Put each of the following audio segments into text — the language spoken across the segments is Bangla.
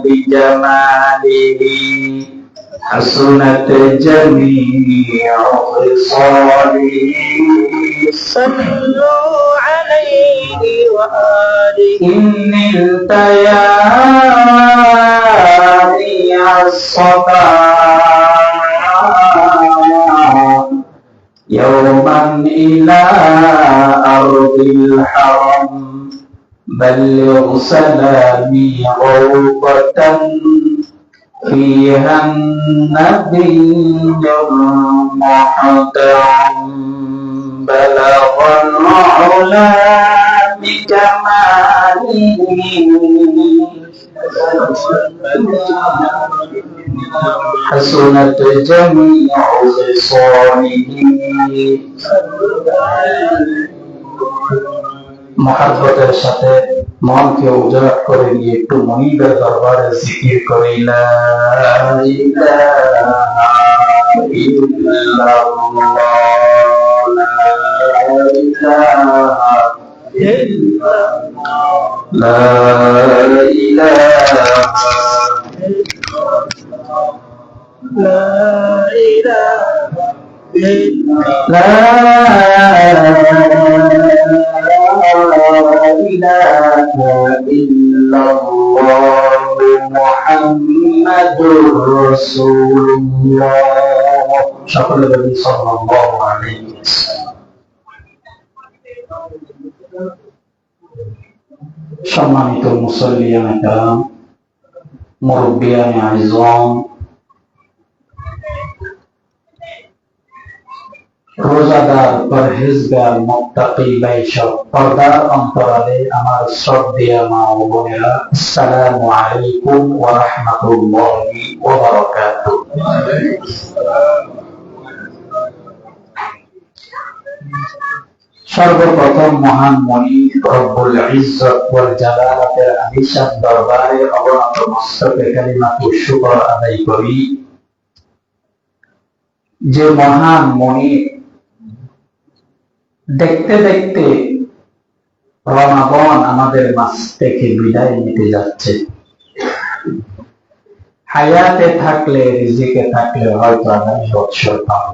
بجماله حسنت جميع خصاله صلوا عليه وآله إن التياري الصبا يوما إلى أرض الحرم بلغ سلامي غربة فيها النبي المحترم بلغ العلا بكماله حسنت جميع خصاله محبতের সাথে মনকে উজাড় করে নিয়ে একটু মনিবের দরবারে জিকির করি লা ইলাহা ইল্লাল্লাহ লা ইলাহা لا إله لا إله إلا الله محمد رسول الله সকলে বলি সাল্লাল্লাহু আলাইহি ওয়াসাল্লাম। সম্মানিত মুসল্লিয়ান کرام, মুরব্বিয়ান আযম, রোজাদার, পরহেজগার, মুত্তাকি বাইশব, পর্দার অন্তরালে আমার শ্রদ্ধেয় মা ও বোনেরা, আসসালামু আলাইকুম ওয়া রাহমাতুল্লাহি ওয়া বারাকাতুহু। সর্বপ্রথম মহান মুনিব রব্বুল ইজ্জত ওয়াল জালালাতের আলিশান দরবারে অবনত মস্তকে কালিমাতুশ শুকর আদায় করি যে মহান মুনিব দেখতে দেখতে রমাদান আমাদের মাঝ থেকে বিদায় নিতে যাচ্ছে। হায়াতে থাকলে, রিজিকে থাকলে হয়তো আগামী বৎসর পাবো।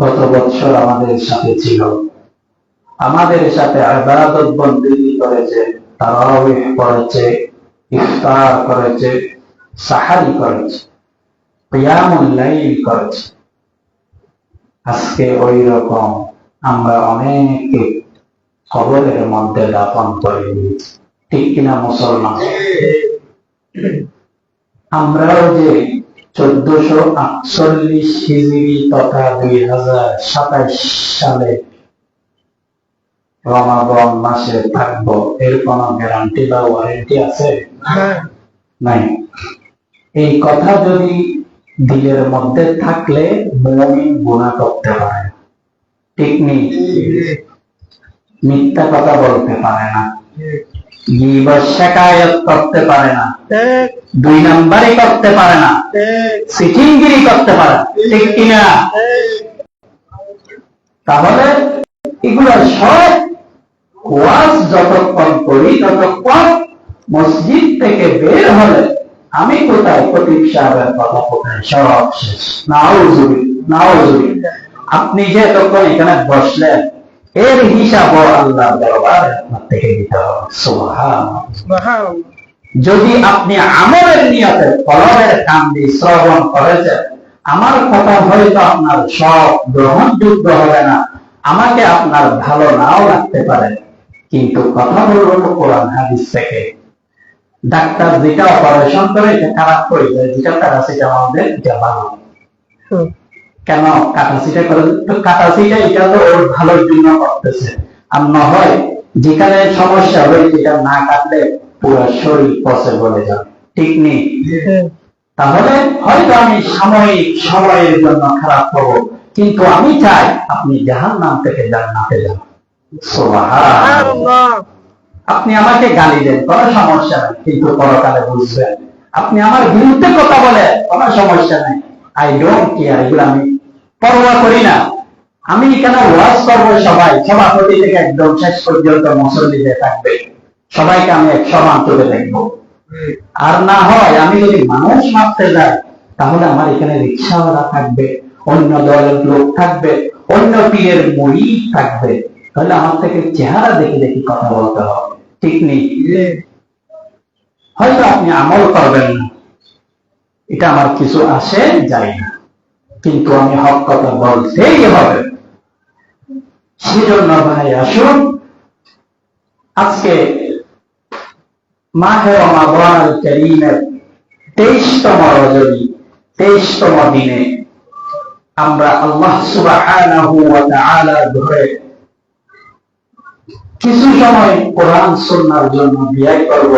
গত বৎসর আমাদের সাথে ছিল, আমাদের সাথে ইবাদত বন্দেগী করেছে, তারাবিহ করেছে, ইফতার করেছে, সাহারি করেছে, কিয়ামুল লাইল করেছে। আজকে ওই রকম আমরা অনেকে কবরের মধ্যে দাফন করে দিয়েছি, ঠিক কিনা মুসলমান? আমরাও যে 1448 হিজরি তথা 2027 সালে রমাদান মাসে থাকবো, এর কোন গ্যারান্টি বা ওয়ারেন্টি আছে? নাই। এই কথা যদি দিলের মধ্যে থাকলে মুমিন গুনাহ করতে পারে, ঠিক নেই? মিথ্যা কথা বলতে পারে না, গীবত শিকায়ত করতে পারে না, দুই নাম্বারই করতে পারে না, সিটিংগিরি করতে পারে, ঠিক কিনা? তাহলে এগুলো সব ওয়াজ যতক্ষণ করি ততক্ষণ মসজিদ থেকে বের হলে আমি কোথায়, খতিব সাহেবের কথা কোথায়, সব শেষ। নাউজুবিল্লাহ। আপনি যে তখন এখানে বসলেন এর হিসাব আল্লাহ দরবারে আপনার থেকে দিতে হবে। সুবহানাল্লাহ। যদি আপনি আমলের নিয়তে ফলনের কাম দিয়ে শ্রবণ করেছেন, আমার কথা হয়তো আপনার সব গ্রহণযোগ্য হবে না, আমাকে আপনার ভালো নাও লাগতে পারে, কিন্তু কথা বলবো তো কোরআন হাদিস থেকে। ডাক্তার যেটা অপারেশন করে এটা খারাপ করে যায়, যেটা প্যারাসিটামল দেয় এটা ভালো। কেন কাটাছিটা করে? তো কাটাছিটা এটা তো ওর ভালোর জন্য করতেছে, আর না হয় যেখানে সমস্যা হয় যেটা না কাটলে পুরো শরীর পচে বলে যাবে, ঠিক নেই? তাহলে হয়তো আমি সাময়িক সময়ের জন্য খারাপ করবো, কিন্তু আমি চাই আপনি জাহান্নাম থেকে জান্নাতে যান। সুবহানাল্লাহ। আপনি আমাকে গালি দেন, কোনো সমস্যা নেই, কিন্তু পরকালে বুঝবেন। আপনি আমার বিরুদ্ধে কথা বলেন, কোনো সমস্যা নেই, আই ডোন্ট কেয়ার, এগুলো আমি পরোয়া করি না। আমি এখানে ওয়াজ করবো, সবাই সভাপতি থেকে একদম শেষ পর্যন্ত মুসল্লিদের থাকবে, সবাইকে আমি এক সমান চলে দেখবো। আর না হয় আমি যদি মানুষ মাপতে যাই, তাহলে আমার এখানে রিক্সাওয়ালা থাকবে, অন্য দলের লোক থাকবে, অন্য পীরের মুরিদ থাকবে, তাহলে আমার থেকে চেহারা দেখে দেখে কথা বলতে হবে, ঠিক নেই? হয়তো আপনি আমল করবেন না, এটা আমার কিছু আসে যায় না, কিন্তু আমি হক কথা বলতেই হবে। সেজন্য ভাই আসুন, আজকে মাহে রমাদান আল কারীমের 23তম রজনী, 23তম দিনে আমরা আল্লাহ সুবহানাহু ওয়া তাআলা ধরে কিছু সময় কোরআন সুন্নাহর জন্য ব্যয় করব।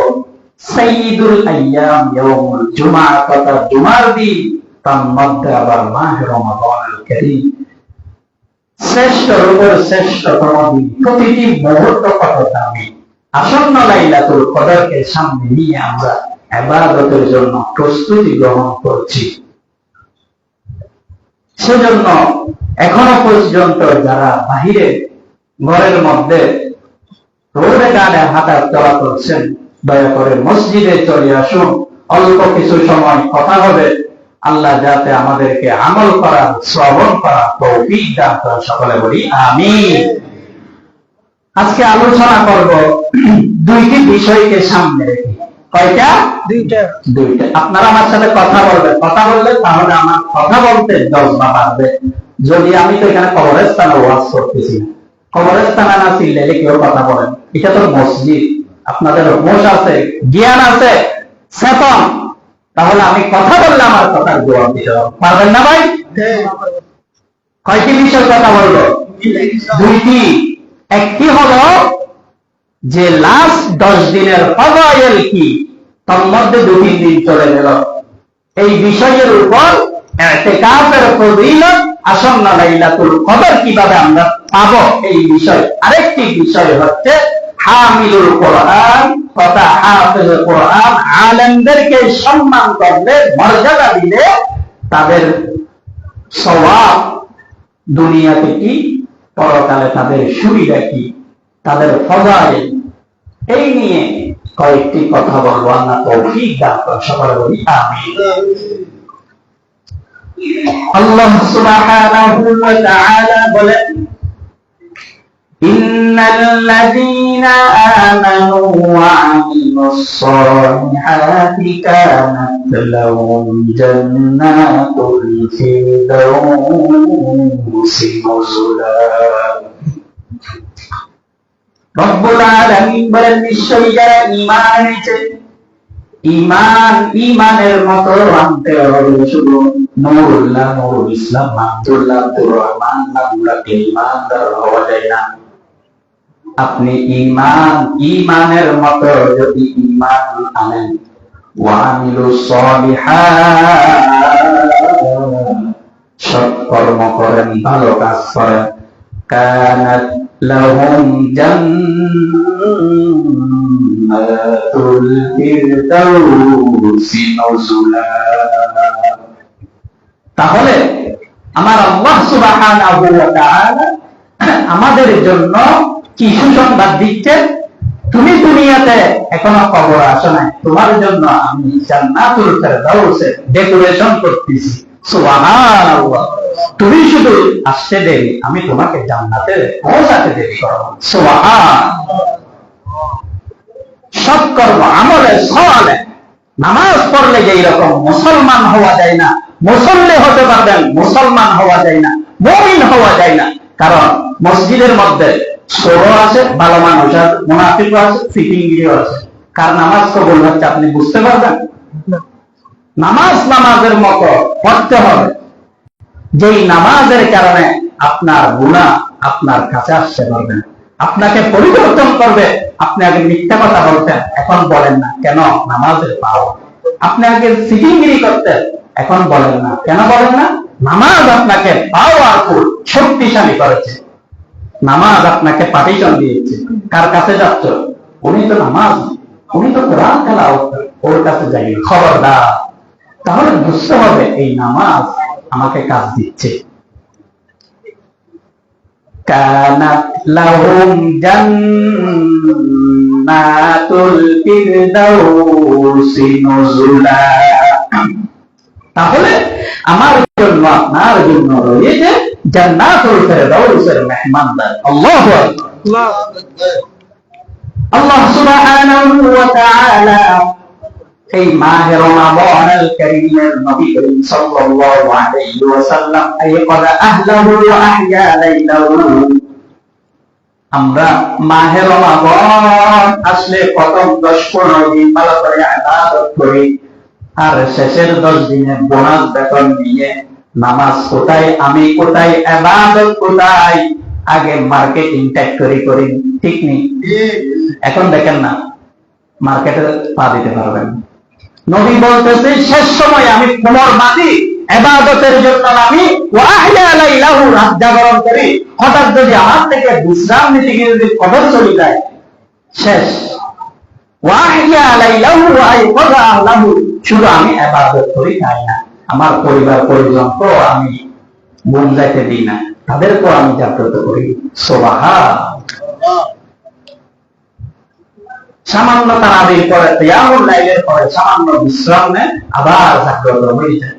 সাইয়্যিদুল আইয়াম ইয়াউমুল জুমআহ, কথা জুমার দিন, তার মধ্যে আবার মাহে রমাদান আল কারীম, শ্রেষ্ঠর উপর শ্রেষ্ঠতম দিন, প্রতিটি মুহূর্ত কত দামি। আসন্ন লাইলাতুল কদরকে সামনে নিয়ে আমরা ইবাদতের জন্য প্রস্তুতি গ্রহণ করছি। সেজন্য এখনো পর্যন্ত যারা বাহিরে ঘরের মধ্যে রোডে ঘাটে হাঁটার চলা করছেন, দয়া করে মসজিদে চলে আসুন, অল্প কিছু সময় কথা হবে। আল্লাহ যাতে আমাদেরকে আমল করার, শ্রবণ করার তৌফিক দান করেন, সকলে বলি আমিন। আজকে আলোচনা করব দুইটি বিষয়কে সামনে রেখে। কয়টা? দুইটা। আপনারা আমার সাথে কথা বলবেন, কথা বললে তাহলে আমার কথা বলতে জজবা বাড়বে। যদি আমি তো এখানে কবরস্থানে ওয়াজ করতেছি না, কবরস্থানে না চিল্লাইলে কেউ কথা বলেন, এটা তো মসজিদ, আপনাদের হোশ আছে, জ্ঞান আছে, চেতন, তাহলে আমি কথা বললে আমার কথার জবাব দিতে পারবেন না ভাই? কয়টি বিষয় কথা বলবো? দুইটি। একটি হলো যে লাস্ট 10 দিনের ফজাইল কি, তার মধ্যে 2-3 দিন চলে গেল, এই বিষয়ের উপর ইতিকাফের ফজিলত, আসন্ন লাইলাতুল কদর কিভাবে আমরা পাবো এই বিষয়। আরেকটি বিষয় হচ্ছে হামিলুল কোরআন, তথা হাফেজুল কোরআন, আলেমদেরকে সম্মান করলে, মর্যাদা দিলে তাদের সওয়াব দুনিয়াতে কি, পরকালে তাদের সুবিধা কি, তাদের ফজাইল, এই নিয়ে কয়েকটি কথা বলবো। আল্লাহ তৌফিক দান করেন, সকলে বলি আমিন। আল্লাহ সুবহানাহু ওয়া তাআলা বলেন, ইন্নাল্লাযীনা আমানু ওয়া আমিলুস সালিহাতি কানাত লাহুম জান্নাতুল ফিরদাউসি নুজুলা। রব্বুল আলামিন বলেন, নিশ্চয়ই যারা ঈমান এনেছে, ঈমানের মতো আনতে হবে শুধু নূরুল্লাহ, নূরুল ইসলাম, আব্দুল্লাহ, আব্দুর রহমান নামগুলা ঈমানদার হওয়া যায় না। আপনি ঈমানের মতো যদি ঈমান আনেন, ওয়া আমিলুস সালিহাত, সৎকর্ম করেন, ভালো কাজ করেন, কানাত লাহুম জান্নাতুল ফিরদাউসি নুজুলা। তাহলে আমার আল্লাহ সুবহানাহু ওয়া তাআলা আমাদের জন্য কি সুসংবাদ দিচ্ছেন? তুমি দুনিয়াতে এখনো কবর আসো নাই, তোমার জন্য আমি জান্নাতুল ফিরদাউসে ডেকোরেশন করতেছি। সুবহানাল্লাহ। তুমি শুধু আসতে দেরি, আমি তোমাকে জান্নাতে পৌঁছাতে দেরি করব। সুবহানাল্লাহ। সৎকর্ম, আমলে সালেহ, নামাজ পড়লে যেই রকম মুসলমান হওয়া যায় না, মুসল্লি হতে পারবেন, মুসলমান হওয়া যায় না, মুমিন হওয়া যায় না। কারণ মসজিদের মধ্যে চোরও আছে, ভালো মানুষ আছে, মুনাফিকও আছে, ফিটিংগিরিও আছে। কার নামাজ কবুল হচ্ছে আপনি বুঝতে পারবেন? নামাজের মতো পড়তে হবে, যেই নামাজের কারণে আপনার গুনাহ আপনার কাছে আসতে পারবেন, আপনাকে পরিবর্তন করবে। আপনি আগে মিথ্যা কথা বলতেন, এখন বলেন না, কেন? নামাজের পাওয়ার। আপনি আগে সিটিংগিরি করতেন, এখন বলেন না, কেন বলেন না? নামাজ আপনাকে পাওয়ারফুল, শক্তিশালী করেছে। নামাজ আপনাকে পার্টিশন দিয়েছে। কার কাছে যাচ্ছ? উনি তো নামাজ, উনি তো কোরআন তেলাওয়াত করে, ওর কাছে যাই, খবরদার। তাহলে বুঝতে হবে এই নামাজ আমাকে কাজ দিচ্ছে। কানাত লাহুম জান্নাতুল জান্নাতুল ফিরদাউসি নুজুলা। তাহলে আমার জন্য আপনার জন্য রয়েছে জান্নাতুল ফিরদাউসের মেহমানদার। আল্লাহু আকবার। আল্লাহ সুবহানাহু ওয়া তাআলা এই মাহে রমাদানুল কারীমের নবী করিম সাল্লাল্লাহু আলাইহি ওয়াসাল্লাম আইকাযা আহলাহু ওয়া আহইয়া লাইলাহু। আমরা মাহে রমাদান আসলে প্রথম 10-15 দিন ভালো করে ইবাদত করি, আর শেষের 10 দিনে বোনাস বেতন নিয়ে নামাজ কোথায়, আমি কোথায়, ইবাদত কোথায়, আগে মার্কেটিং ফ্যাক্টরি করি, ঠিক নেই? এখন দেখেন না, মার্কেটে পা দিতে পারবেন। নবী বলতেছে শেষ সময় আমি কোমর বাঁধি ইবাদতের জন্য, আমি ওয়াহিয়া লাইলাহু রাত জাগরণ করি। হঠাৎ যদি আমার থেকে বিশ্রাম নিতে গিয়ে যদি কবর চলে যায়, শেষ। ওয়াহিয়া লাইলাহু ওয়া আইকাযা আহলাহু, শুধু আমি ইবাদত করি তাই না, আমার পরিবার পরিজন তো আমি মন যাইতে দিই না, তাদেরকেও আমি জাগ্রত করি। সুবহানাল্লাহ। সামান্য তারাবির পরে, কিয়ামুল লাইলের পরে সামান্য বিশ্রাম নেয়, আবার জাগ্রত হয়ে যায়।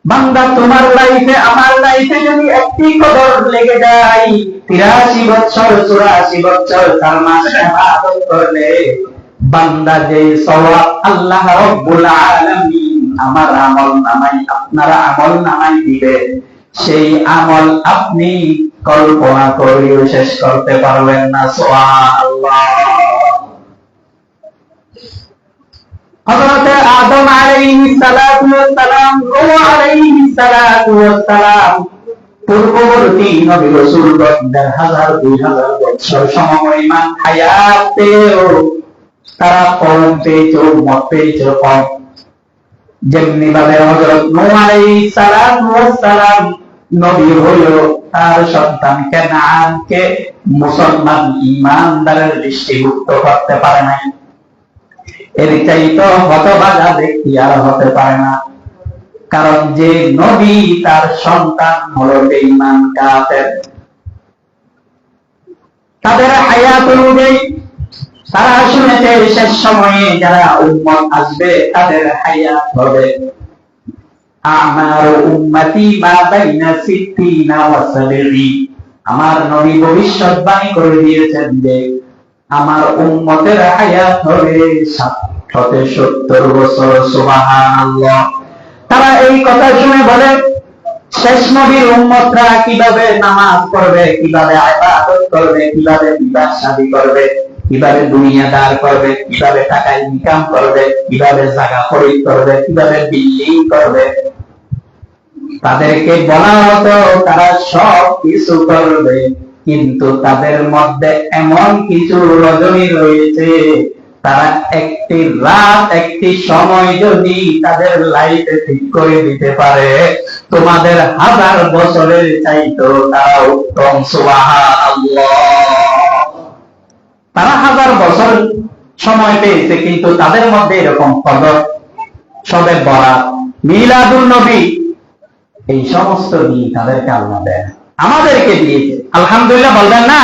বান্দা তোমার লাইফে আমার লাইফে যদি একটি কদর লেগে যায়, 83 বছর 84 বছর তার মাঝে ইবাদত করলে বান্দা যে সওয়াব আল্লাহ রাব্বুল আলামিন আমার আমল নামাই, আপনারা আমল নামাই দিবে, সেই আমল আপনি কল্পনা করেও শেষ করতে পারবেন না। সুবহানাল্লাহ। হযরত আদম আলাইহিস সালাতু ওয়াস সালাম, নূহ আলাইহিস সালাতু ওয়াস সালাম, পূর্ববর্তী নবী রাসূল 1000 2000 বছর সমপরিমাণ হায়াত পেয়েও তারা কম পেয়েছে, উম্মত পেয়েছে কম। যেমনি ভাবে হযরত নূহ আলাইহিস সালাতু ওয়াস সালাম নবী হলো, তার সন্তান কানানকে মুসলমান ঈমানদারের দৃষ্টিভুক্ত করতে পারে নাই। এর চাইতে হতভাগা ব্যক্তি আর হতে পারে না, কারণ যে নবী তার সন্তান হলো বেঈমান কাফের। তাদের হায়াত অনুযায়ী তারা শুনেছে শেষ সময়ে যারা উম্মত আসবে তাদের হায়াত হবে আমারু উম্মতি মা বাইনা 60 ওয়া 70। আমার নবী ভবিষ্যৎবাণী করে দিয়েছেন যে আমার উম্মতের হায়াত হবে 60-70 বছর। সুবহানাল্লাহ। তারা এই কথা শুনে বলে শেষ নবীর উম্মতরা কিভাবে নামাজ পড়বে, কিভাবে ইবাদত করবে, কিভাবে বিবাহ শাদী করবে, কিভাবে দুনিয়াদার করবে, কিভাবে টাকা ইনকাম করবে, কিভাবে জায়গা খরিদ করবে, কিভাবে বিল্ডিং করবে। তাদেরকে বলা হতো তারা সব কিছু করবে, কিন্তু তাদের মধ্যে এমন কিছু রজনী রয়েছে, তারা একটি রাত একটি সময় যদি তাদের লাইফে ঠিক করে দিতে পারে, তোমাদের 1000 বছরের চাইতো তারা উত্তম। সুবহানাল্লাহ। তারা 1000 বছর সময় পেয়েছে, কিন্তু তাদের মধ্যে এরকম কদর, সবে বরাত, মিলাদুন নবী, এই সমস্ত দিন তাদেরকে আল্লাহ দেয়, আমাদেরকে দিয়েছে। আলহামদুলিল্লাহ বলবেন না?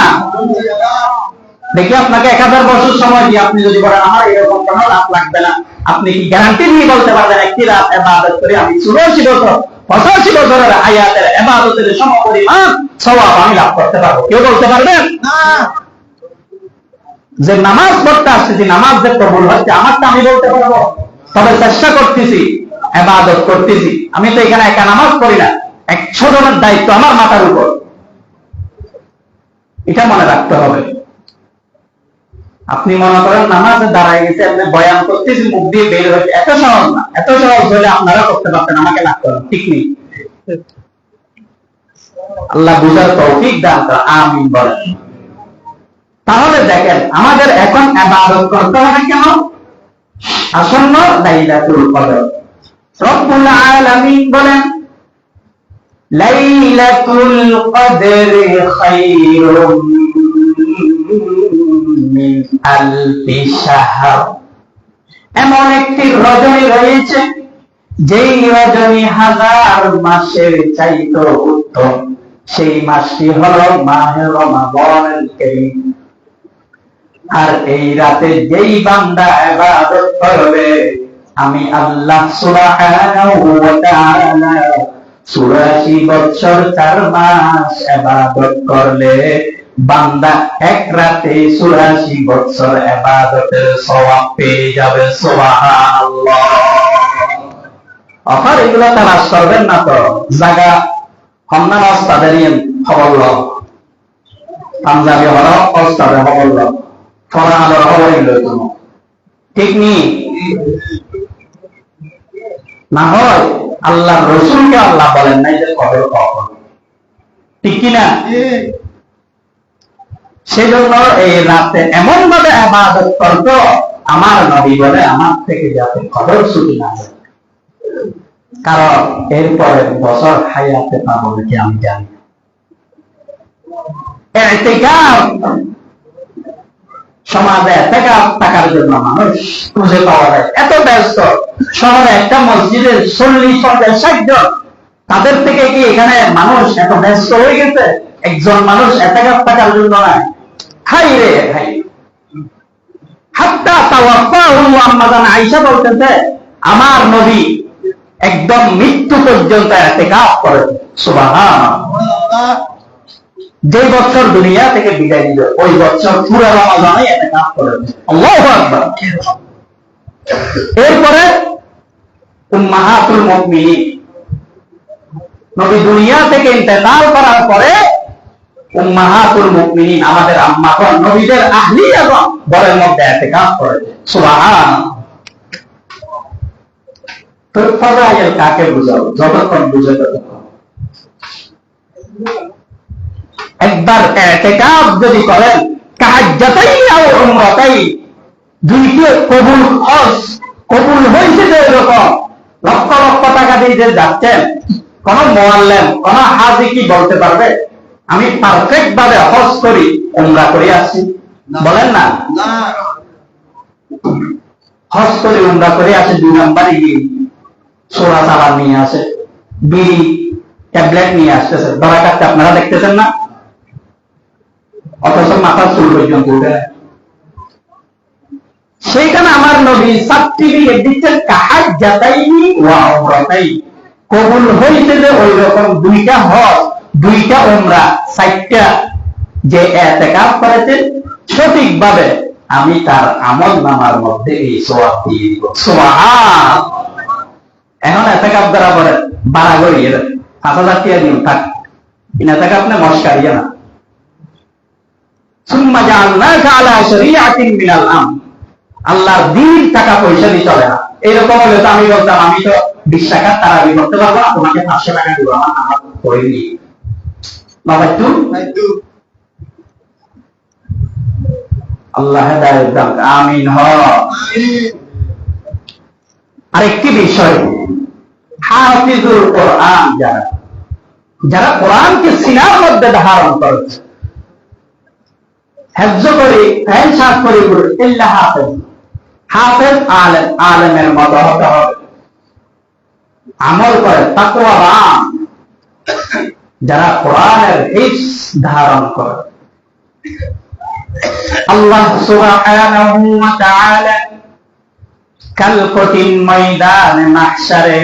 দেখি আপনাকে 1000 বছর সময় দিয়ে আপনি যদি বলেন আমার এরকম কোনো লাভ লাগবে না, আপনি কি গ্যারান্টি দিয়ে বলতে পারবেন একটি রাত ইবাদত করে আমি 84 বছর 85 বছরের হায়াতের ইবাদতের সমপরিমাণ সওয়াব আমি লাভ করতে পারবো? কেউ বলতে পারবেন না। যে নামাজ পড়তে আসতেছি, নামাজ যে কবুল হচ্ছে আমারটা আমি বলতে পারবো, তবে চেষ্টা করতেছি, ইবাদত করতেছি। আমি তো এখানে একা নামাজ পড়ি না, 100 জনের দায়িত্ব আমার মাথার উপর, এটা মনে রাখতে হবে। আপনি মনে করেন নামাজে দাঁড়ায় গেছে, আপনি বয়ান করতেছেন, মুখ দিয়ে বের হচ্ছে, এত সহজ না। এত সহজ হলে আপনারা করতে পারতেন, আমাকে না করেন, ঠিক নেই? আল্লাহ বুঝার তৌফিক দান করেন, আমিন বলেন। তাহলে দেখেন আমাদের এখন ইবাদত করতে হবে কেন? আসন্ন লাইলাতুল কদর। রব্বুল আলামিন বলেন লাইলাতুল কদরি খায়রুম মিন আলফি শাহর। এমন একটি রজনী রয়েছে যেই রজনী 1000 মাসের চাইতে উত্তম। সেই মাসটি হলো মাহে রমাদানুল কারীম। আর এই রাতে যেই বান্দা ইবাদত করবে আমি আল্লাহ সুবহানাহু ওয়া তাআলা 84 বছর 4 মাস ইবাদত করলে বান্দা এক রাতে 84 বছর ইবাদতের সওয়াব পেয়ে যাবে। সুবহানাল্লাহ। অফার এগুলো তালাশ করবেন না তো জায়গা হন্নান ওস্তাদের খবর লও, পাঞ্জাবি হল ওস্তাদের খবর লও, ফরান হল খবর এগুলো তুমি ঠিক নি না হয় আল্লাহ রসুলকে আল্লাহ বলেন নাই যে কদর কখন, ঠিক কিনা? সেজন্য এই রাতে এমন ভাবে ইবাদত করতো আমার নবী বলে আমার থেকে যাতে কদর ছুটি না যায়, কারণ এরপরে বছর হায়াতে পাবো নাকি আমি জানি। ইতিকাফ সমাজে ইতিকাফ থাকার জন্য মানুষ খুঁজে পাওয়া যায়, এত ব্যস্ত শহরে একটা মসজিদের 40-50-60 জন, তাদের থেকে কি এখানে মানুষ এত ব্যস্ত হয়ে গেছে একজন মানুষ ইতিকাফ থাকার জন্য না? হাই রে হাই। হাত্তা তাওয়াফাহু আম্মাজান আয়েশা বলতেছে আমার নবী একদম মৃত্যু পর্যন্ত ইতিকাফ করেন। সুবহানাল্লাহ। যে বছর দুনিয়া থেকে বিদায় নিল ওই বছর পুরো রমাদানে ইতিকাফ করেন। আল্লাহু আকবার। এরপরে উম্মাহাতুল মুমিনিন নবী দুনিয়া থেকে ইন্তেকাল করার পরে উম্মাহাতুল মুমিনিন আমাদের আম্মাগণ নবীদের আহলিয়াগণ ঘরের মধ্যে ইতিকাফ করেন। সুবহানাল্লাহ। তো ফজাইল কাকে বুঝাও? যতক্ষণ বুঝে ততক্ষণ। একবার ইতিকাফ যদি করেন তাহাজ্জুদাই আও উমরাতাই, দুইটি কবুল হজ কবুল হয়েছে যে এরকম লক্ষ লক্ষ টাকা দিয়ে যে যাচ্ছেন, কোন মুআল্লিম কোন হাজি কি বলতে পারবে আমি পারফেক্ট ভাবে হজ করি উমরা করে আসছি? বলেন না। হজ করে উমরা করে আসে, 2 নম্বরে গিয়ে সোনা চালান নিয়ে আসে, বিড়ি ট্যাবলেট নিয়ে আসতেছে, ধরা কাটতে আপনারা দেখতেছেন না, অথচ মাথার চুল পর্যন্ত উঠে। সেইখানে আমার নবী সার্টিফিকেট দিচ্ছেন তাহাজ্জুদাইনি ওয়া উমরাতাই, কবুল হইছে যে ওই রকম 2টা হজ 2টা উমরা 4টা যে ইতিকাফ করেছেন সঠিকভাবে আমি তার আমলনামার মধ্যে এই সওয়াব দিয়ে দিব। সুবহানাল্লাহ। এখন ইতিকাফ করা পরে বাড়া গড়িয়ে 5000 টাকা দিন থাক, ইতিকাফ না মস্কারিয়া না। সুম্মা জাআলনাকা আলা শরীআতিন মিনাল আমর, আল্লাহর দ্বীন টাকা পয়সা দিয়ে চলে না। এরকম হলে তো আমি বলতাম আমি তো 20 টাকা তারাবি করতে পারবো না, তোমাকে 500 টাকা দিব, আমার নামাজ পড়ে নি বাবা তু আল্লাহ হেদায়েত দান, আমিন। আরেকটি বিষয়, হাফিজুল কোরআন যারা কোরআনকে সিনার মধ্যে ধারণ করেছে, হেফজ করে ফেল সাত করে ইল্লা হাফেজ, হাফেজ আলেম, আলেমের মতো হতে হবে, আমল করে তাকওয়াবান, যারা কোরআনের হিফজ ধারণ করে। আল্লাহ সুবহানাহু ওয়া তাআলা কাল কঠিন ময়দানে মাহশারে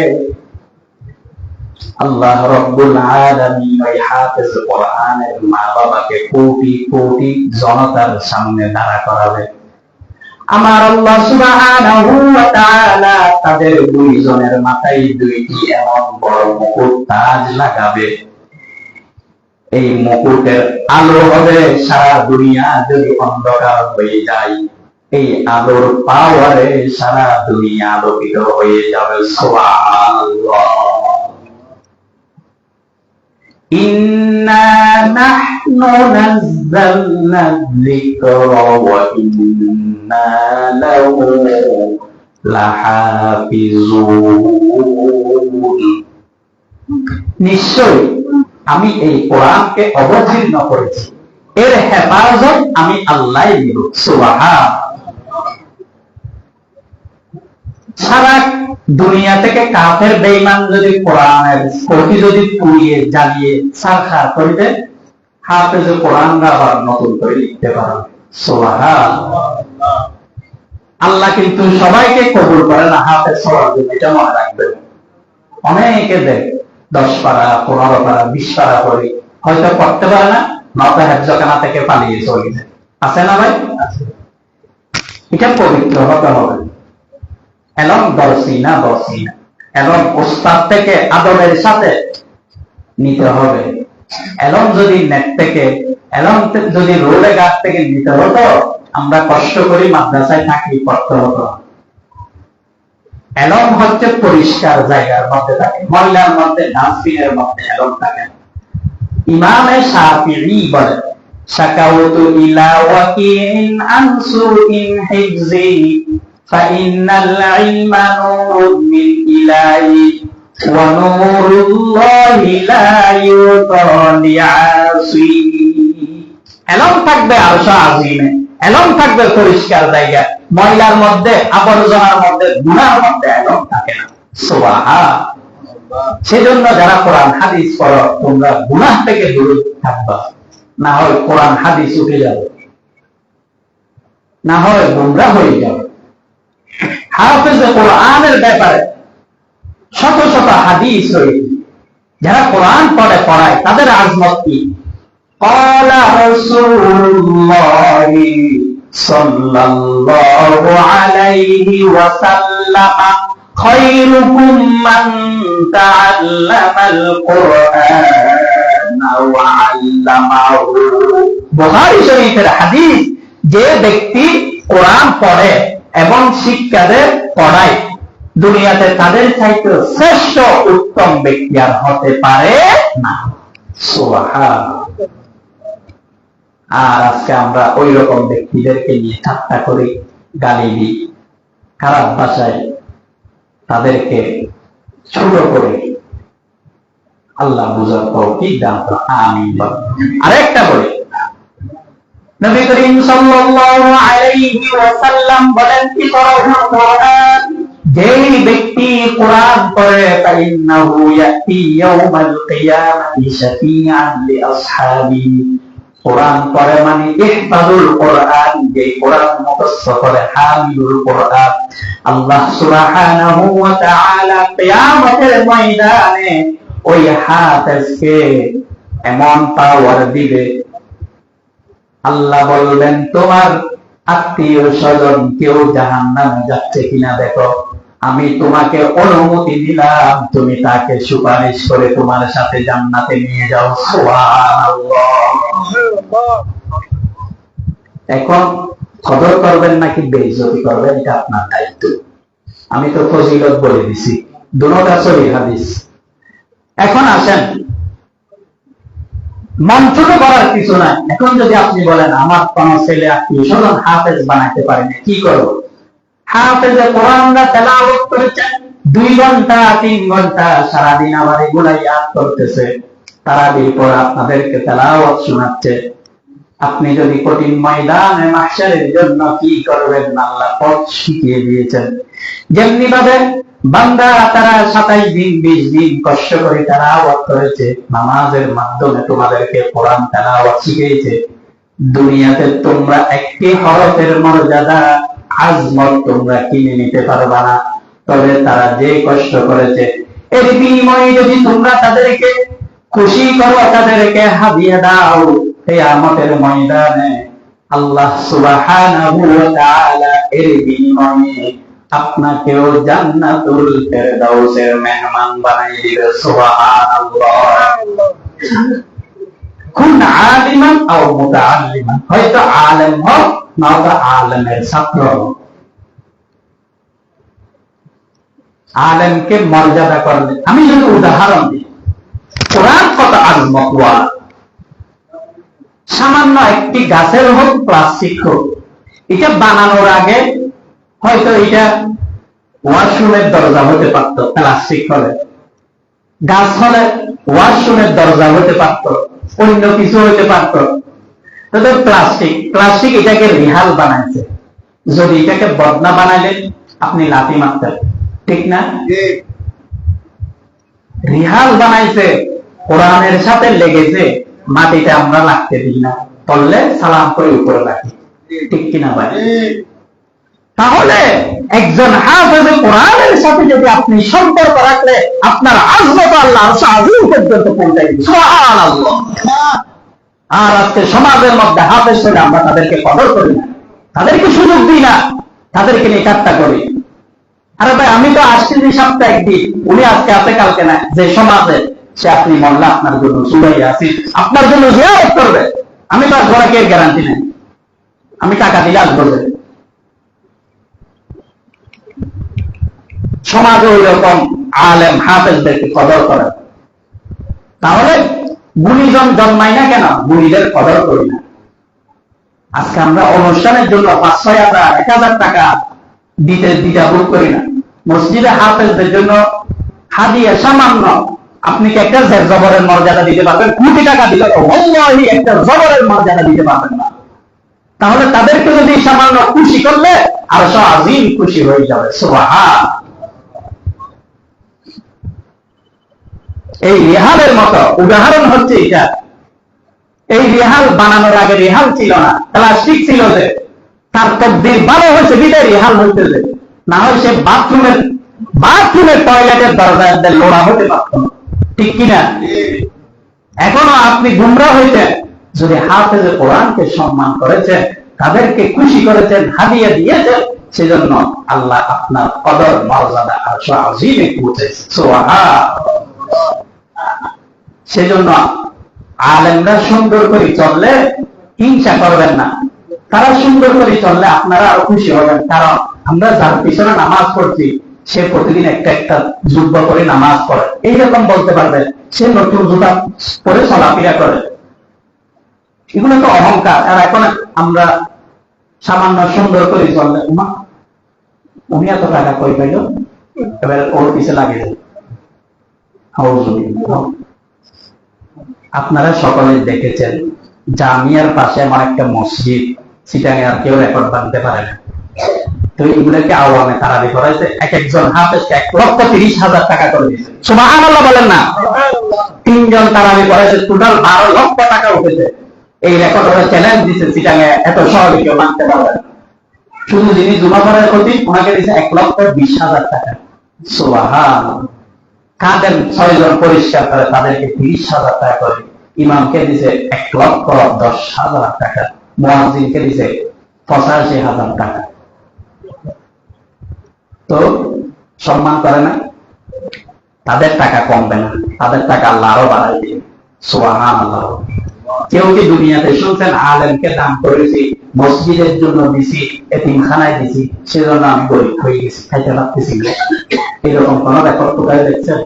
আল্লাহ রাব্বুল আলামিন ওই হাফেজ কোরআনের মা বাবাকে কোটি কোটি জনতার সামনে দাঁড়া করাবে। আমার আল্লাহ সুবহানাহু ওয়া তাআলা তাদের 2 জনের মাথায় 2টি এমন বড় মুকুট তাজ লাগাবে, এই মুকুটের আলো হবে সারা দুনিয়া যদি অন্ধকার হয়ে যায়, এই আলোর পাওয়ারে সারা দুনিয়া আলোকিত হয়ে যাবে। সুবহানাল্লাহ। ইন্না নাহনু নাযালনা যিকরা ওয়া ইন্না লাহু লাহাফিজুন, নিশ্চয় আমি এই কোরআনকে অবতীর্ণ করেছি, এর হেফাজত আমি আল্লাহ নিব। সুবহানাল্লাহ। সারা দুনিয়া থেকে কাফের বেঈমান যদি কোরআনের কপি যদি পুড়িয়ে জ্বালিয়ে সারখার করে দেন, হাফেজ কোরআনরা আবার নতুন করে লিখতে পারবে। সুবহানাল্লাহ। আল্লাহ কিন্তু সবাইকে কবুল করে না হাফেজ হওয়ার জন্য, এটা মনে রাখবেন। অনেকে দেখ 10 পারা 15 পারা 20 পারা করে হয়তো পড়তে পারে না, নয়তো হেফজখানা থেকে পালিয়ে চলে যায়, আছে না ভাই? এটা পবিত্র হতে হবে এবং দর্শী না এবং ওস্তাদ থেকে আদবের সাথে নিতে হবে। এবং যদি নেট থেকে যদি রোডে ঘাট থেকে নিতে হতো, আমরা কষ্ট করি মাদ্রাসায় থাকি পড়তে হতো। এলম হচ্ছে পরিষ্কার জায়গার মধ্যে থাকে, ময়লার মধ্যে ডাস্টবিনের মধ্যে এলম থাকে। ইমামে শাফিঈ বলেন, শাকাউতু ইলা ওয়াকিন আনসুইন হিফজি ফাইন্নাল ইলমা নূরুন মিন ইলাহি ওয়া নূরুল্লাহি লা ইউতালিআসি। এলম থাকবে আরশ আজিমে, এলম থাকবে পরিষ্কার জায়গা, ময়লার মধ্যে আবর্জনার মধ্যে গুনার মধ্যে এলম থাকে না। সুবহানাল্লাহ। সেজন্য যারা কোরআন হাদিস পড়ো তোমরা গুনাহ থেকে দূরে থাকবা, না হয় কোরআন হাদিস উঠে যাবে, না হয় গোমরাহ হয়ে যাবে। হাফেজ কোরআনের ব্যাপারে শত শত হাদিস রয়েছে, যারা কোরআন পড়ায় তাদের আজমত কি? قال رسول الله صلى الله عليه وسلم خيركم من تعلم القرآن وعلمه। বুখারী শরীফের হাদিস, যে ব্যক্তি কোরআন পড়ে এবং শিক্ষা দেয় পড়ায়, দুনিয়াতে তাদের চাইতে শ্রেষ্ঠ উত্তম ব্যক্তি আর হতে পারে না। সুবহানাল্লাহ। আর আজকে আমরা ওই রকম ব্যক্তিদেরকে নিয়ে ঠাট্টা করি, গালি দিই, খারাপ ভাষায় তাদেরকে ছোট করে। আল্লাহ বুঝার তৌফিক দান করুন, আমিন। আরেকটা বলি, নবী করিম সাল্লাল্লাহু আলাইহি ওয়াসাল্লাম বলেন, ইকরাউল কোরআন, যেই ব্যক্তি কোরআন পড়ে ফাইন্নাহু ইয়াতি ইয়াউমাল কিয়ামাতি শাফিআন লিআসহাবিহি। কোরআন পড়ে মানে ইহফাজুল কোরআন, যে কোরআন মুখস্থ করে, হামিলুল কোরআন। আল্লাহ সুবহানাহু ওয়া তাআলা কিয়ামতের ময়দানে ওই হাফেজকে এমন পাওয়ার দিবে, আল্লাহ বলবেন তোমার আত্মীয় স্বজন কেউ জাহান্নামে যাচ্ছে কিনা দেখো, আমি তোমাকে অনুমতি দিলাম, তুমি তাকে সুপারিশ করে তোমার সাথে জান্নাতে নিয়ে যাও। সুবহানাল্লাহ। এখন কদর করবেন নাকি বেইজ্জতি করবেন, এটা আপনার দায়িত্ব। আমি তো ফজিলত বলে দিছি, দুটোটা সহিহ হাদিস। এখন আসেন, মন ছোট করার কিছু নাই। এখন যদি আপনি বলেন আমার কোন ছেলে আত্মীয় স্বজন হাফেজ বানাইতে পারেনি, কি করবো? হাফেজে কোরআনরা তেলাওয়াত করেছেন 2 ঘন্টা 3 ঘন্টা, সারাদিন আমার এগুলা ইয়াদ করতেছে, তারাবির পর আপনাদেরকে তেলাওয়াত শোনাচ্ছে। আপনি যদি কঠিন ময়দানে মাহশারের জন্য কি করবেন, আল্লাহ পথ শিখিয়ে দিয়েছেন। যেমনি ভাবে বান্দা তারা 27 দিন 20 দিন কষ্ট করে তেলাওয়াত করেছে, নামাজের মাধ্যমে তোমাদেরকে কোরআন তেলাওয়াত শিখিয়েছে। দুনিয়াতে তোমরা একটি হরফের মর্যাদা আজমত তোমরা কিনে নিতে পারবা না, তবে তারা যে কষ্ট করেছে এর বিনিময়ে যদি তোমরা তাদেরকে খুশি করো, তাদেরকে হাদিয়া দাও, কিয়ামতের ময়দানে আল্লাহ সুবহানাহু ওয়া তাআলা এর বিনিময়ে আপনাকেও জান্নাতুল ফেরদাউসের মেহমান বানিয়ে দিবে। সুবহানাল্লাহ। কুন আলিমান আও মুতাআল্লিমান, হয়তো আলেম হও নয়তো আলেমের ছাত্র হও। আলেমকে মর্যাদা করবে। আমি যদি উদাহরণ দিই, কোরআন কত আজমতওয়ালা। সামান্য একটি গাছের হোক, প্লাস্টিক হোক, এটা বানানোর আগে হয়তো এটা ওয়াশরুমের দরজা হতে পারত, প্লাস্টিক হলে। গাছ হলে ওয়াশরুমের দরজা হতে পারত, অন্য কিছু হতে পারত। তবে প্লাস্টিক এটাকে রিহাল বানাইছে। যদি এটাকে বদনা বানাইলেন আপনি লাথি মারতেন, ঠিক না? রিহাল বানাইছে, কোরআনের সাথে লেগেছে, মাটিতে আমরা লাগতে দিই না, পড়লে সালাম করে উপরে রাখি। ঠিক কিনা ভাই? তাহলে একজন হাফেজে কোরআনের সাথে যদি আপনি সম্পর্ক রাখলে আপনার আজমত আল্লাহ আযীম পর্যন্ত পৌঁছায়। সুবহানাল্লাহ। আর আজকে সমাজের মধ্যে হাফেজ ছেলে আমরা তাদেরকে কদর করি না, তাদেরকে সুযোগ দিই না, তাদেরকে নিয়ে ঠাট্টা করি। আরে ভাই আমি তো আসছি সপ্তাহে একদিন, উনি আজকে আছে কালকে না। যে সমাজে সে আপনি মল্লা আপনার জন্য সুরাই আছি, আপনার জন্য জিয়ারত করবে, আমি তো আর ঘোরাকে গ্যারান্টি নেই, আমি টাকা দিলে আসবো। সমাজে ওই রকম আলেম হাফেজদেরকে কদর করে। তাহলে গুণীজন জন্মাই না কেন, গুণীদের কদর করি না। আজকে আমরা অনুষ্ঠানের জন্য 5-6,000 1,000 টাকা দিতে দ্বিধাবোধ করি না। মসজিদে হাফেজদের জন্য হাদিয়া সামান্য, আপনি কি একটা জবরের মর্যাদা দিতে পারবেন? কোটি টাকা দিলে তো ওয়াল্লাহি একটা জবরের মর্যাদা দিতে পারবেন না। তাহলে তাদেরকে যদি সামান্য খুশি করলে আরশ আযীম খুশি হয়ে যাবে। সুবহান। এই রেহালের মতো উদাহরণ হচ্ছে এটা। এই রেহাল বানানোর আগে রেহাল ছিল না, প্লাস্টিক ছিল। যে তার তকদির ভালো হয়েছে বিদায় রেহাল হইতে, যে না হয় সে বাথরুমের টয়লেটের দরজায় লোড়া হতে পারত। ঠিক কিনা? এখনো আপনি গুমরা হইতেন যদি হাফেজে কোরআনকে সম্মান করেছেন, তাদেরকে খুশি করেছেন, হাদিয়া দিয়েছেন, সেজন্য আল্লাহ আপনার কদর মর্যাদা আরশ আযীমে পৌঁছেছে। সুবহান। সেজন্য আলেমরা সুন্দর করে চললে হিংসা করবেন না, তারা সুন্দর করে চললে আপনারা আরো খুশি হবেন। কারণ আমরা যার পিছনে নামাজ পড়ছি সে প্রতিদিন একটা একটা জুব্বা করে নামাজ পড়ে, এইরকম বলতে পারবেন। সে নতুন জুতা পরে চলাফেরা করে, এগুলো তো অহংকার। আর এখন আমরা সামান্য সুন্দর করে চললে উনি এত টাকা কই পাইল, এবার ওর পিছে লাগিয়ে দেয়। আপনারা সকলে দেখেছেন জামিয়ার পাশে আমার একটা মসজিদ, চিটাঙে আর কেউ রেকর্ড বানতে পারে না। তো এগুলোকে আওয়ামে তারাবি করাইছে, এক একজন হাফেজকে 1,30,000 টাকা করে দিয়েছে। সুবহানাল্লাহ বলেন না? 3 জন তারাবি করাইছে, টোটাল 12 লক্ষ টাকা উঠেছে। এই রেকর্ড ওরা চ্যালেঞ্জ দিচ্ছে, চিটাঙে এত সহজে কেউ মানতে পারবে না। শুধু যিনি জুমা পড়ার ক্ষতি ওনাকে দিয়েছে 1,20,000 টাকা। সুবহানাল্লাহ। কাদের 6 জন পরিষ্কার করে তাদেরকে 30,000 টাকা করে, ইমামকে দিছে 1,10,000 টাকা, মুয়াজ্জিনকে দিছে 85,000 টাকা। তো সম্মান করে না, তাদের টাকা কমবে না, তাদের টাকা আল্লাহ আরো বাড়াই দিবে। সুবহানাল্লাহ। কেউ কি দুনিয়াতে শুনছেন আলেমকে দান করেছি, মসজিদের জন্য দিছি, এতিমখানায় দিছি, সেজন্য আমি গরিব হয়ে গেছি, খাইতে পারতেছি না? এরকম কোন রেকর্ড কোথায় দেখছেন?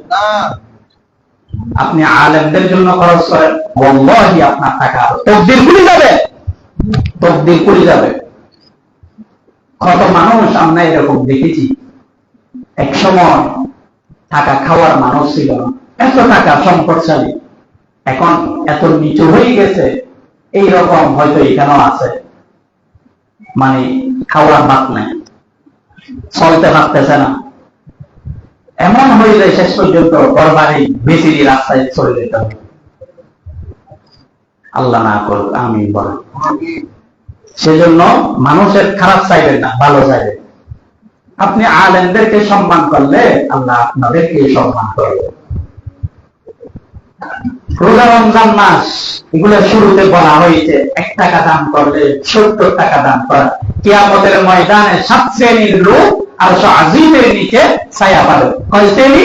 আপনি আলেমদের জন্য খরচ করেন, ওয়াল্লাহি আপনার টাকা তকদির খুলে যাবে, তকদির খুলে যাবে। কত মানুষ আমরা এরকম দেখেছি, এক সময় টাকা খাওয়ার মানুষ ছিল না, এত টাকা সম্পদশালী, এখন এত নিচু হয়ে গেছে। এইরকম হয়তো এখানেও আছে, মানে খাওয়ার ভাত নাই, চলতে পারতেছে না, এমন হয়ে যায় শেষ পর্যন্ত ঘরবাড়ি বেশি রাস্তায় চলে যেতে হবে। আল্লাহ না করুক, আমিন বলেন। সেজন্য মানুষের খারাপ চাইবেন না, ভালো চাইবেন। আপনি আলেমদেরকে সম্মান করলে আল্লাহ আপনাদেরকে সম্মান করবে। রোজা রমজান মাস এগুলো শুরুতে বলা হয়েছে 1 টাকা দান করলে 70 টাকা দান করা। কিয়ামতের ময়দানে 7 শ্রেণীর লোক আরশ আযীমের নিচে ছায়া পাবে। কয় শ্রেণী?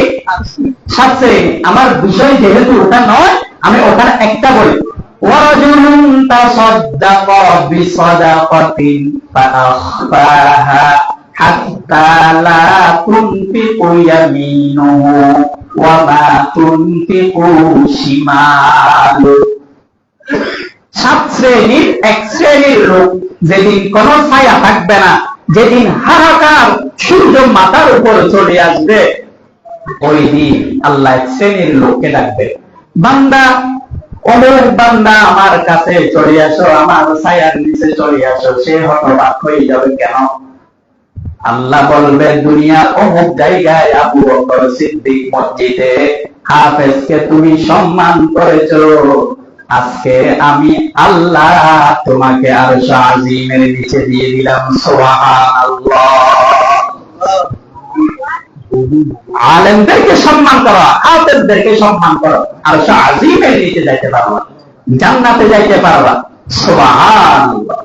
7 শ্রেণী। আমার বিষয় যেহেতু ওটা নয়, আমি ওখানে একটা বলি, ওয়ারাজুলুন তাসাদ্দাকা বিসাদাকাতিন ফাআখফাহা হাত্তা লা তুনফিকু ইয়ামিনুহু ওয়া মা তুনফিকু শিমালু। 7 শ্রেণীর এক শ্রেণীর লোক, যেদিন কোন ছায়া থাকবে না, যেদিন হাহাকার সূর্য মাথার উপর চলে আসবে, ওই দিন আল্লাহ এক শ্রেণীর লোককে ডাকবে, বান্দা, অমুক বান্দা আমার কাছে চলে আসো, আমার ছায়ার নিচে চলে আসো। সে হতবাক হয়ে যাবে, কেন? আল্লাহ বলবে, দুনিয়ার অমুক জায়গায় আবু বকর সিদ্দিক মসজিদে হাফেজকে তুমি সম্মান করেছো, আজকে আমি আল্লাহ তোমাকে আরশ আজিমের নিচে দিয়ে দিলাম। সুবহানাল্লাহ। আলেমদেরকে সম্মান করো, হাফেজদেরকে সম্মান করো, আরশ আজিমের নিচে যাইতে পারবা, জান্নাতে যাইতে পারবা। সুবহানাল্লাহ।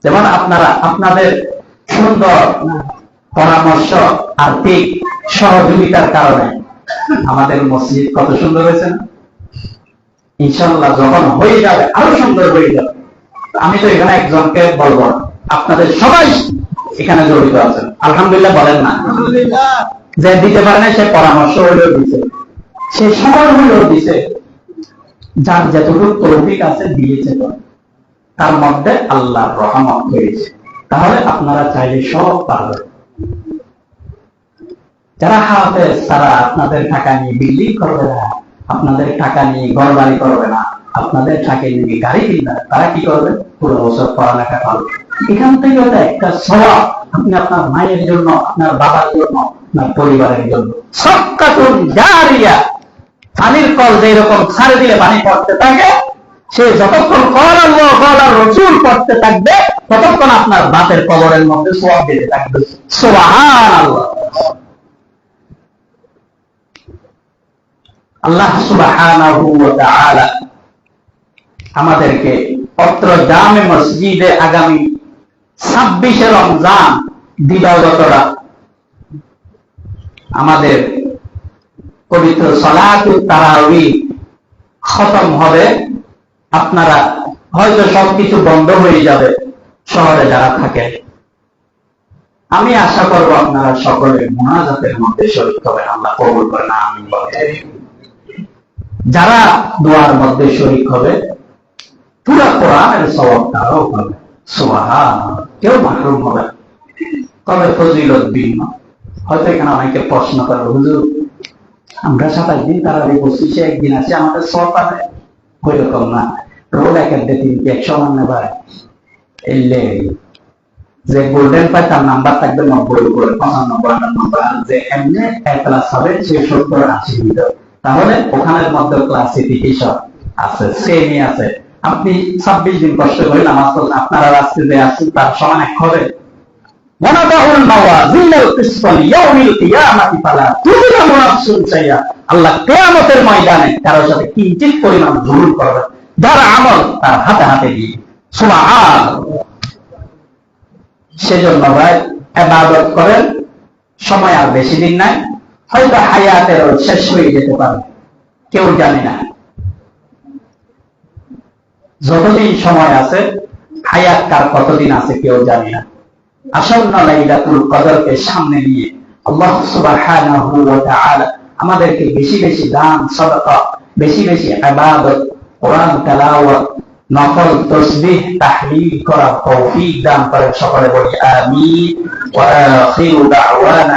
যেমন আপনারা আপনাদের সুন্দর পরামর্শ, আর্থিক সহযোগিতার কারণে আমাদের মসজিদ কত সুন্দর হয়েছে না? ইনশাআল্লাহ যখন হয়ে যাবে আরো সুন্দর হয়ে যাবে। আমি তো এখানে একজনকে বলবো, আপনাদের সবাই এখানে জড়িত আছেন, আলহামদুলিল্লাহ বলেন না? যে দিতে পারে না সে পরামর্শ হইলেও দিছে, সে সময় হইলেও দিছে, যার যতটুকু তৌফিক আছে দিয়েছে, তো তার মধ্যে আল্লাহর রহমত হয়েছে। তাহলে আপনারা চাইলে সব পারবেন। যারা হাফেজ তারা আপনাদের টাকা নিয়ে বিল্ডিং করবে না, আপনাদের টাকা নিয়ে ঘর বাড়ি করবে না, আপনাদের টাকা নিয়ে গাড়ি কিনবে না, তারা কি করবে? পুরো বছর পড়ালেখা করবে। এখান থেকে তো একটা সওয়াব আপনি আপনার মায়ের জন্য, আপনার বাবার জন্য, আপনার পরিবারের জন্য সাদকাতুন জারিয়া। পানির কল যেরকম ছাড়ে দিলে পানি পড়তে থাকে, সে যতক্ষণ কল আল্লাহ কল আর রাসূল পড়তে থাকবে ততক্ষণ আপনার বাপের কবরের মধ্যে সওয়াব দিতে থাকবে। সুবহানাল্লাহ। আল্লাহ সুবহানাহু ওয়া তাআলা আমাদেরকে অত্র জামে মসজিদে আগামী 26 রমজান দিবাগতরা আমাদের পবিত্র সালাতুত তারাবি খতম হবে। আপনারা হয়তো সবকিছু বন্ধ হয়ে যাবে শহরে যারা থাকে, আমি আশা করব আপনারা সকলে মুনাজাতের মধ্যে শরীক হবেন। আল্লাহ কবুল করেন, আমিন বলেন। যারা দোয়ার মধ্যে শরীক হবে পুরা কোরআনের সওয়াব তারাও পাবে। সুবহানাল্লাহ। কেউ মাহরুম হবে না। তবে ফজিলত ভিন্ন। হয়তো এখানে অনেকে প্রশ্ন করে, হুজুর আমরা 27 দিন তারাবি করছি, সে একদিন আছে আমাদের সওয়াব পাবে? ওইরকম না। রোল একের দিন 100 মান নেবার এলে যে গোল্ডেন পায় তার নাম্বার থাকবে 90 উপরে, 95 নাম্বার। যে এমনি এক ক্লাস হবে সে 70-80 ভিতর। তাহলে ওখানের মধ্যে ক্লাসিফিকেশন আছে, শ্রেণী আছে। আপনি 26 দিন কষ্ট করে নামাজ পড়লেন, আপনারা রাস্তায় যে আসছেন তার সমান এক হবে? ওয়ানাদাউল মাওয়াজিনাল কিসতা লিয়াউমিল কিয়ামাতি ফালা তুযলামু নাফসুন শাইআ। আল্লাহ কিয়ামতের ময়দানে কারো সাথে কিঞ্চিত পরিমাণ জুলুম করবে, যার আমল তার হাতে হাতে দিয়ে। সুবহানাল্লাহ। সেজন্য ভাই ইবাদত করেন, সময় আর বেশি দিন নাই, হয়তো হায়াতের শেষ হয়ে যেতে পারে, কেউ জানে না। যতদিন সময় আছে, হায়াত কার কতদিন আছে কেউ জানে না। আসন্ন লাইলাতুল কদরকে সামনে নিয়ে আল্লাহ সুবহানাহু ওয়া তাআলা আমাদেরকে বেশি বেশি দান, সাদাকা, বেশি বেশি ইবাদত, কোরআন তেলাওয়াত, নফল তাসবিহ, তাহলিল করার তৌফিক দান করেন। সকলে বলি আমিন। ওয়া আখিরু দাওয়ানা